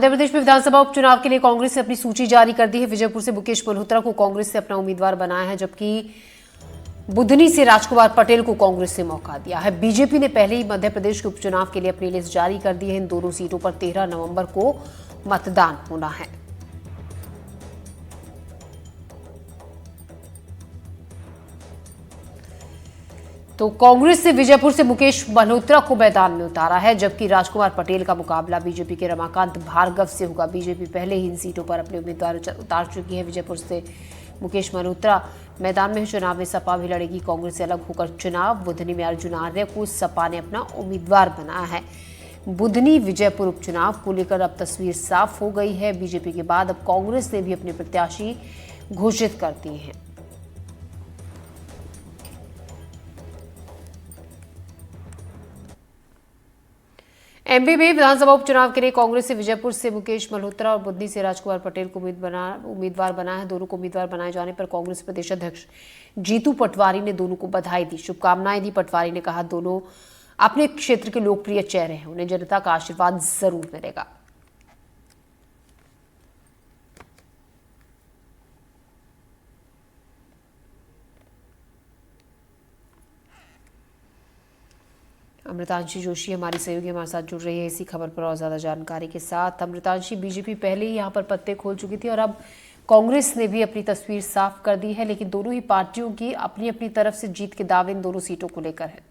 मध्य प्रदेश में विधानसभा उपचुनाव के लिए कांग्रेस ने अपनी सूची जारी कर दी है। विजयपुर से मुकेश मल्होत्रा को कांग्रेस ने अपना उम्मीदवार बनाया है, जबकि बुधनी से राजकुमार पटेल को कांग्रेस ने मौका दिया है। बीजेपी ने पहले ही मध्य प्रदेश के उपचुनाव के लिए अपनी लिस्ट जारी कर दी है। इन दोनों सीटों पर 13 नवंबर को मतदान होना है। तो कांग्रेस ने विजयपुर से मुकेश मल्होत्रा को मैदान में उतारा है, जबकि राजकुमार पटेल का मुकाबला बीजेपी के रमाकांत भार्गव से होगा। बीजेपी पहले ही इन सीटों पर अपने उम्मीदवार उतार चुकी है। विजयपुर से मुकेश मल्होत्रा मैदान में चुनाव में सपा भी लड़ेगी। कांग्रेस से अलग होकर चुनाव बुधनी में अर्जुन आर्य को सपा ने अपना उम्मीदवार बनाया है। बुधनी विजयपुर उपचुनाव को लेकर अब तस्वीर साफ हो गई है। बीजेपी के बाद अब कांग्रेस ने भी अपने प्रत्याशी घोषित कर दिए हैं। एमपी में विधानसभा उपचुनाव के लिए कांग्रेस से विजयपुर से मुकेश मल्होत्रा और बुधनी से राजकुमार पटेल को उम्मीदवार बनाया है। दोनों को उम्मीदवार बनाए जाने पर कांग्रेस प्रदेश अध्यक्ष जीतू पटवारी ने दोनों को बधाई दी, शुभकामनाएं दी। पटवारी ने कहा, दोनों अपने क्षेत्र के लोकप्रिय चेहरे हैं, उन्हें जनता का आशीर्वाद जरूर मिलेगा। अमृतांशी जोशी हमारी सहयोगी हमारे साथ जुड़ रही है इसी खबर पर और ज्यादा जानकारी के साथ। अमृतांशी, बीजेपी पहले ही यहां पर पत्ते खोल चुकी थी और अब कांग्रेस ने भी अपनी तस्वीर साफ कर दी है, लेकिन दोनों ही पार्टियों की अपनी अपनी तरफ से जीत के दावे इन दोनों सीटों को लेकर है।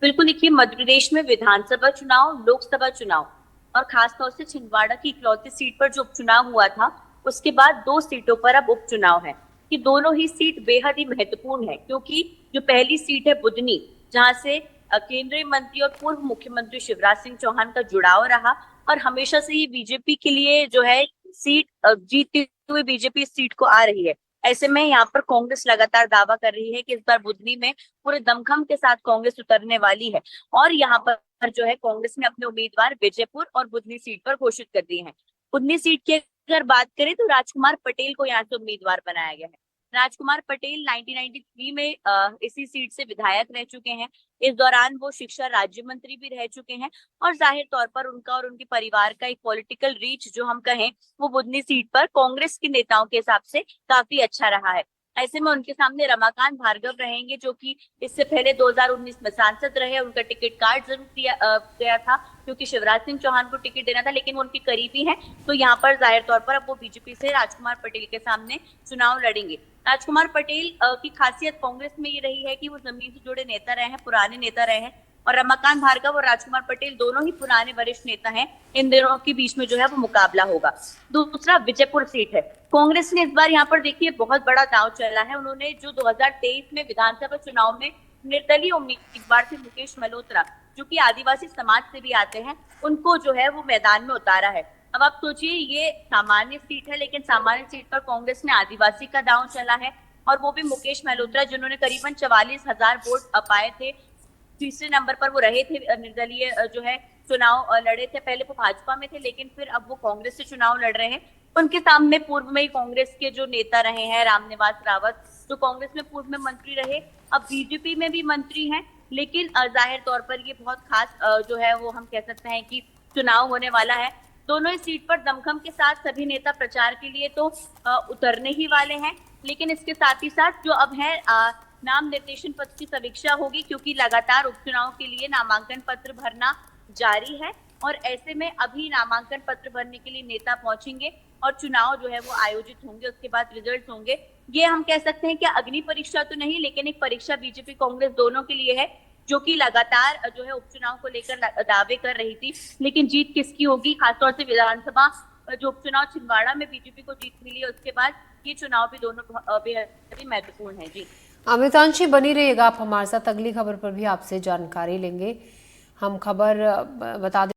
बिल्कुल, देखिए, मध्य प्रदेश में विधानसभा चुनाव, लोकसभा चुनाव और खासतौर से छिंदवाड़ा की इकलौती सीट पर जो उपचुनाव हुआ था, उसके बाद 2 सीटों पर अब उपचुनाव है कि दोनों ही सीट बेहद ही महत्वपूर्ण है, क्योंकि जो पहली सीट है बुधनी, जहां से केंद्रीय मंत्री और पूर्व मुख्यमंत्री शिवराज सिंह चौहान का जुड़ाव रहा और हमेशा से ही बीजेपी के लिए जो है सीट जीतती हुई बीजेपी इस सीट को आ रही है। ऐसे में यहाँ पर कांग्रेस लगातार दावा कर रही है कि इस बार बुधनी में पूरे दमखम के साथ कांग्रेस उतरने वाली है और यहाँ पर जो है कांग्रेस ने अपने उम्मीदवार विजयपुर और बुधनी सीट पर घोषित कर दिए हैं। बुधनी सीट की अगर बात करें तो राजकुमार पटेल को यहाँ से उम्मीदवार बनाया गया है। राजकुमार पटेल 1993 में इसी सीट से विधायक रह चुके हैं। इस दौरान वो शिक्षा राज्य मंत्री भी रह चुके हैं और जाहिर तौर पर उनका और उनके परिवार का एक पॉलिटिकल रीच जो हम कहें वो बुधनी सीट पर कांग्रेस के नेताओं के हिसाब से काफी अच्छा रहा है। ऐसे में उनके सामने रमाकांत भार्गव रहेंगे, जो कि इससे पहले 2019 में सांसद रहे। उनका टिकट कार्ड जरूर दिया गया था क्योंकि शिवराज सिंह चौहान को टिकट देना था, लेकिन वो उनके करीबी हैं, तो यहाँ पर जाहिर तौर पर अब वो बीजेपी से राजकुमार पटेल के सामने चुनाव लड़ेंगे। राजकुमार पटेल की खासियत कांग्रेस में ये रही है कि वो जमीन से जुड़े नेता रहे हैं, पुराने नेता रहे हैं और रमाकांत भार्गव और राजकुमार पटेल दोनों ही पुराने वरिष्ठ नेता हैं। इन दोनों के बीच में जो है वो मुकाबला होगा। दूसरा विजयपुर सीट है। कांग्रेस ने इस बार यहाँ पर देखिए बहुत बड़ा दांव चला है। उन्होंने जो 2023 में विधानसभा चुनाव में निर्दलीय उम्मीदवार थे मुकेश मल्होत्रा, जो कि आदिवासी समाज से भी आते हैं, उनको जो है वो मैदान में उतारा है। अब आप सोचिए, ये सामान्य सीट है, लेकिन सामान्य सीट पर कांग्रेस ने आदिवासी का दांव चला है और वो भी मुकेश मल्होत्रा, जिन्होंने करीबन 44,000 वोट पाए थे। तीसरे नंबर पर वो रहे थे, निर्दलीय जो है चुनाव लड़े थे। पहले वो भाजपा में थे, लेकिन फिर अब वो कांग्रेस से चुनाव लड़ रहे हैं। उनके सामने पूर्व में ही कांग्रेस के जो नेता रहे हैं रामनिवास रावत, जो कांग्रेस में पूर्व में मंत्री रहे, अब बीजेपी में भी मंत्री हैं, लेकिन जाहिर तौर पर ये बहुत खास जो है वो हम कह सकते हैं कि चुनाव होने वाला है। दोनों ही सीट पर दमखम के साथ सभी नेता प्रचार के लिए तो उतरने ही वाले हैं, लेकिन इसके साथ ही साथ जो अब है नाम निर्देशन पत्र की समीक्षा होगी, क्योंकि लगातार उपचुनाव के लिए नामांकन पत्र भरना जारी है और ऐसे में अभी नामांकन पत्र भरने के लिए नेता पहुंचेंगे और चुनाव जो है वो आयोजित होंगे। उसके बाद रिजल्ट होंगे। ये हम कह सकते हैं कि अग्नि परीक्षा तो नहीं, लेकिन एक परीक्षा बीजेपी कांग्रेस दोनों के लिए है, जो कि लगातार जो है उपचुनाव को लेकर दावे कर रही थी, लेकिन जीत किसकी होगी। खासतौर से विधानसभा जो उपचुनाव छिंदवाड़ा में बीजेपी को जीत मिली है, उसके बाद ये चुनाव भी दोनों बेहद ही महत्वपूर्ण है। जी अमृतांशी, बनी रहिएगा आप हमारे साथ, अगली खबर पर भी आपसे जानकारी लेंगे। हम खबर बता दें